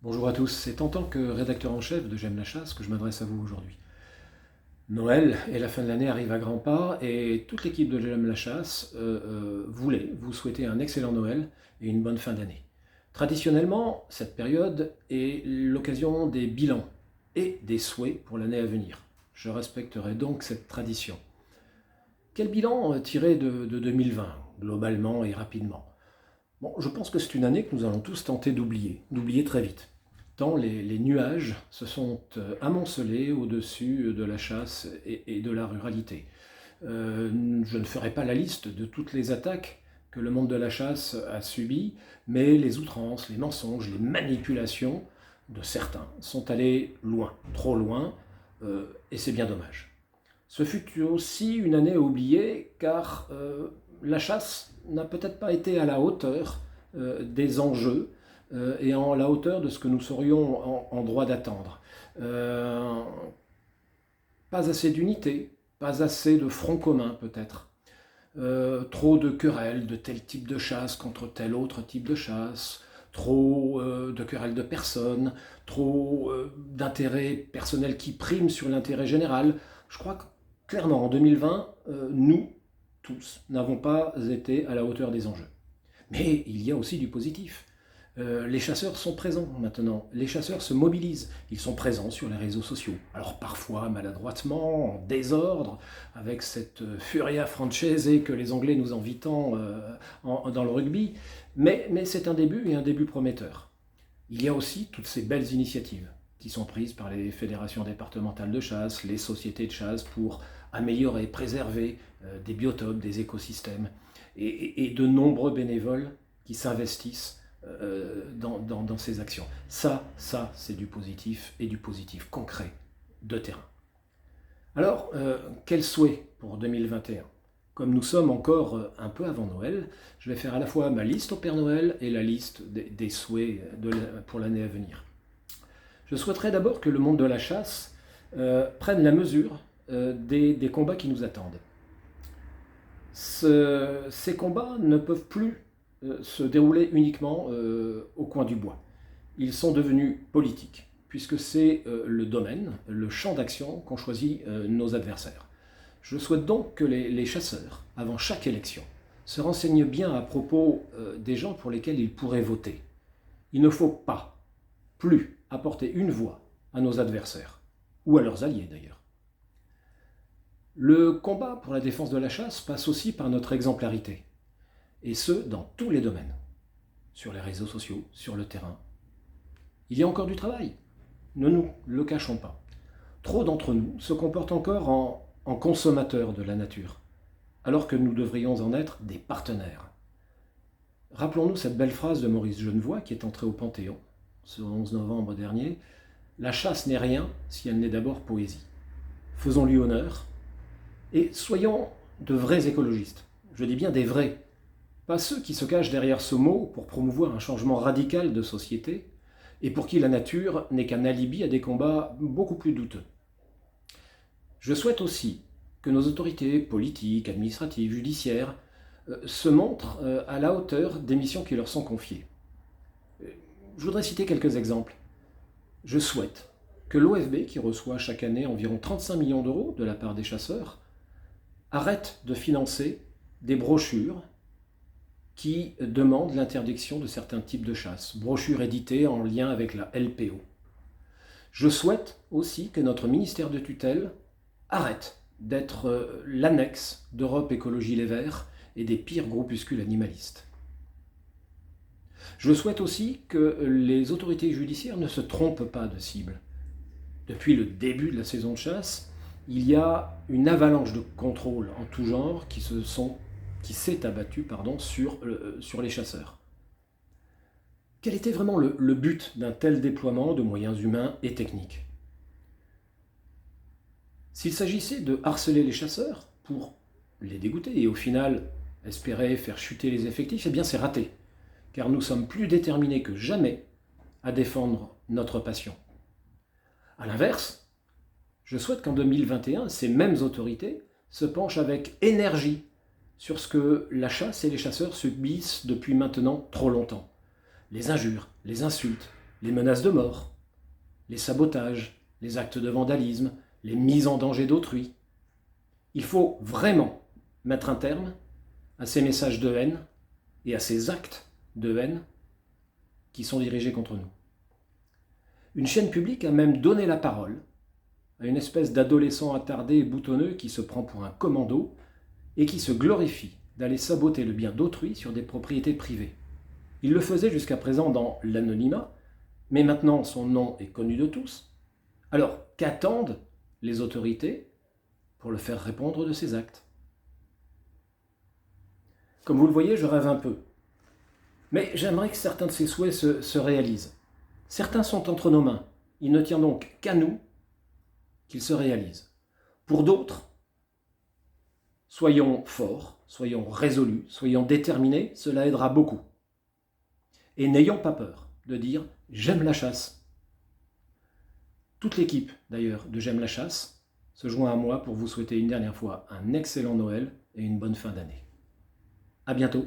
Bonjour à tous, c'est en tant que rédacteur en chef de J'aime la chasse que je m'adresse à vous aujourd'hui. Noël et la fin de l'année arrivent à grands pas et toute l'équipe de J'aime la chasse voulait vous souhaiter un excellent Noël et une bonne fin d'année. Traditionnellement, cette période est l'occasion des bilans et des souhaits pour l'année à venir. Je respecterai donc cette tradition. Quel bilan tirer de 2020, globalement et rapidement? Bon, je pense que c'est une année que nous allons tous tenter d'oublier très vite. Tant les nuages se sont amoncelés au-dessus de la chasse et de la ruralité. Je ne ferai pas la liste de toutes les attaques que le monde de la chasse a subies, mais les outrances, les mensonges, les manipulations de certains sont allés loin, trop loin, et c'est bien dommage. Ce fut aussi une année à oublier car la chasse n'a peut-être pas été à la hauteur des enjeux et en la hauteur de ce que nous serions en droit d'attendre. Pas assez d'unité, pas assez de front commun peut-être. Trop de querelles de tel type de chasse contre tel autre type de chasse, trop de querelles de personnes, trop d'intérêts personnels qui priment sur l'intérêt général. Je crois que clairement en 2020, nous, tous, n'avons pas été à la hauteur des enjeux. Mais il y a aussi du positif. Les chasseurs sont présents maintenant, les chasseurs se mobilisent, ils sont présents sur les réseaux sociaux. Alors parfois maladroitement, en désordre, avec cette furia francese que les Anglais nous envient tant dans le rugby, mais c'est un début et un début prometteur. Il y a aussi toutes ces belles initiatives qui sont prises par les fédérations départementales de chasse, les sociétés de chasse pour améliorer, préserver des biotopes, des écosystèmes, et de nombreux bénévoles qui s'investissent dans ces actions. Ça c'est du positif et du positif concret de terrain. Alors, quel souhait pour 2021? Comme nous sommes encore un peu avant Noël, je vais faire à la fois ma liste au Père Noël et la liste des souhaits pour l'année à venir. Je souhaiterais d'abord que le monde de la chasse prenne la mesure des combats qui nous attendent. Ces combats ne peuvent plus se dérouler uniquement au coin du bois. Ils sont devenus politiques, puisque c'est le domaine, le champ d'action qu'ont choisi nos adversaires. Je souhaite donc que les chasseurs, avant chaque élection, se renseignent bien à propos des gens pour lesquels ils pourraient voter. Il ne faut pas, plus, apporter une voix à nos adversaires, ou à leurs alliés d'ailleurs. Le combat pour la défense de la chasse passe aussi par notre exemplarité, et ce, dans tous les domaines, sur les réseaux sociaux, sur le terrain. Il y a encore du travail, ne nous le cachons pas. Trop d'entre nous se comportent encore en consommateurs de la nature, alors que nous devrions en être des partenaires. Rappelons-nous cette belle phrase de Maurice Genevoix qui est entrée au Panthéon, ce 11 novembre dernier. « La chasse n'est rien si elle n'est d'abord poésie. » Faisons-lui honneur et soyons de vrais écologistes. Je dis bien des vrais. Pas ceux qui se cachent derrière ce mot pour promouvoir un changement radical de société et pour qui la nature n'est qu'un alibi à des combats beaucoup plus douteux. Je souhaite aussi que nos autorités politiques, administratives, judiciaires se montrent à la hauteur des missions qui leur sont confiées. Je voudrais citer quelques exemples. Je souhaite que l'OFB, qui reçoit chaque année environ 35 millions d'euros de la part des chasseurs, arrête de financer des brochures qui demandent l'interdiction de certains types de chasse, brochures éditées en lien avec la LPO. Je souhaite aussi que notre ministère de tutelle arrête d'être l'annexe d'Europe Écologie Les Verts et des pires groupuscules animalistes. Je souhaite aussi que les autorités judiciaires ne se trompent pas de cible. Depuis le début de la saison de chasse, il y a une avalanche de contrôles en tout genre qui s'est abattue sur les chasseurs. Quel était vraiment le but d'un tel déploiement de moyens humains et techniques? S'il s'agissait de harceler les chasseurs pour les dégoûter et au final espérer faire chuter les effectifs, eh bien c'est raté, car nous sommes plus déterminés que jamais à défendre notre passion. A l'inverse, je souhaite qu'en 2021, ces mêmes autorités se penchent avec énergie sur ce que la chasse et les chasseurs subissent depuis maintenant trop longtemps. Les injures, les insultes, les menaces de mort, les sabotages, les actes de vandalisme, les mises en danger d'autrui. Il faut vraiment mettre un terme à ces messages de haine et à ces actes de haine qui sont dirigés contre nous. Une chaîne publique a même donné la parole à une espèce d'adolescent attardé et boutonneux qui se prend pour un commando et qui se glorifie d'aller saboter le bien d'autrui sur des propriétés privées. Il le faisait jusqu'à présent dans l'anonymat, mais maintenant son nom est connu de tous. Alors, qu'attendent les autorités pour le faire répondre de ses actes? Comme vous le voyez, je rêve un peu. Mais j'aimerais que certains de ces souhaits se réalisent. Certains sont entre nos mains. Il ne tient donc qu'à nous qu'ils se réalisent. Pour d'autres, soyons forts, soyons résolus, soyons déterminés, cela aidera beaucoup. Et n'ayons pas peur de dire « j'aime la chasse ». Toute l'équipe, d'ailleurs, de J'aime la chasse se joint à moi pour vous souhaiter une dernière fois un excellent Noël et une bonne fin d'année. À bientôt.